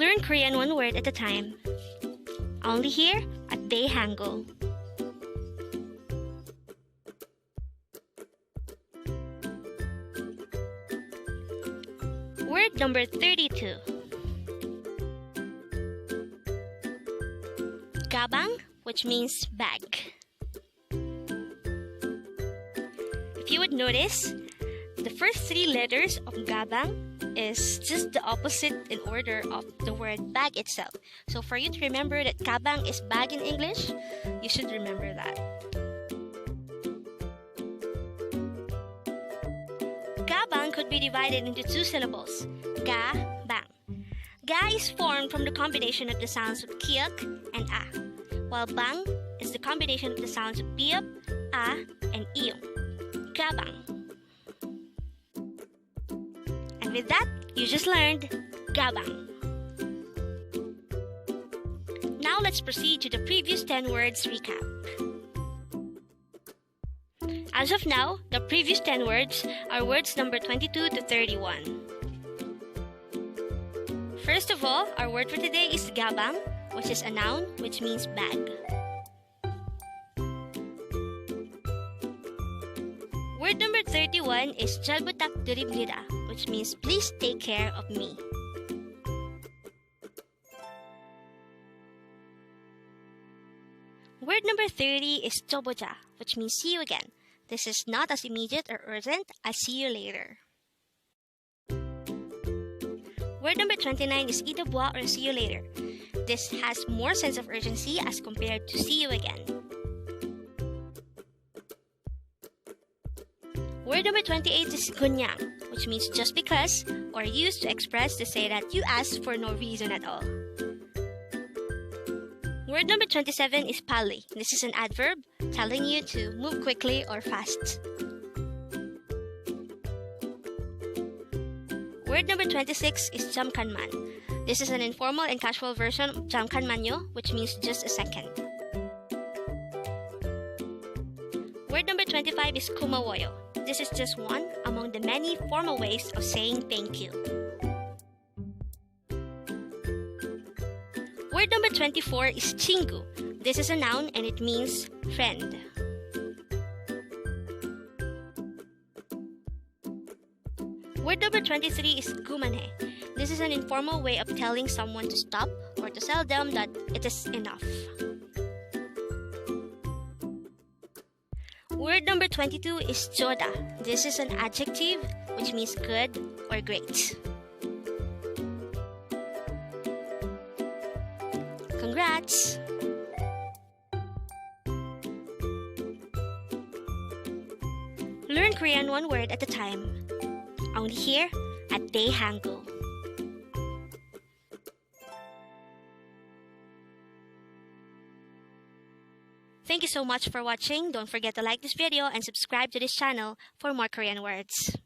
Learn Korean one word at a time. Only here at Dae-Hangul. Word number 32. Gabang, which means bag. If you would notice, the first three letters of Gabang is just the opposite in order of the word bag itself. So for you to remember that Gabang is bag in English, you should remember that. Gabang could be divided into two syllables, ga-bang. Ga is formed from the combination of the sounds of kiak and a, while bang is the combination of the sounds of biap, a, and iyong. Gabang. And with that, you just learned Gabang. Now let's proceed to the previous 10 words recap. As of now, the previous 10 words are words number 22 to 31. First of all, our word for today is Gabang, which is a noun, which means bag. Word number 31 is Jalbutak Duriblida, which means please take care of me. Word number 30 is Choboja, which means see you again. This is not as immediate or urgent as see you later. Word number 29 is Itabwa or see you later. This has more sense of urgency as compared to see you again. Word number 28 is Gunyang, which means just because or used to express to say that you asked for no reason at all. Word number 27 is Pali. This is an adverb telling you to move quickly or fast. Word number 26 is Jamkanman. This is an informal and casual version of Jamkanmanyo, which means just a second. Word number 25 is Kumawoyo. This is just one among the many formal ways of saying thank you. Word number 24 is Chingu. This is a noun and it means friend. Word number 23 is Gumane. This is an informal way of telling someone to stop or to tell them that it is enough. Word number 22 is Joda. This is an adjective which means good or great. Congrats! Learn Korean one word at a time. Only here at Dae-Hangul. Thank you so much for watching. Don't forget to like this video and subscribe to this channel for more Korean words.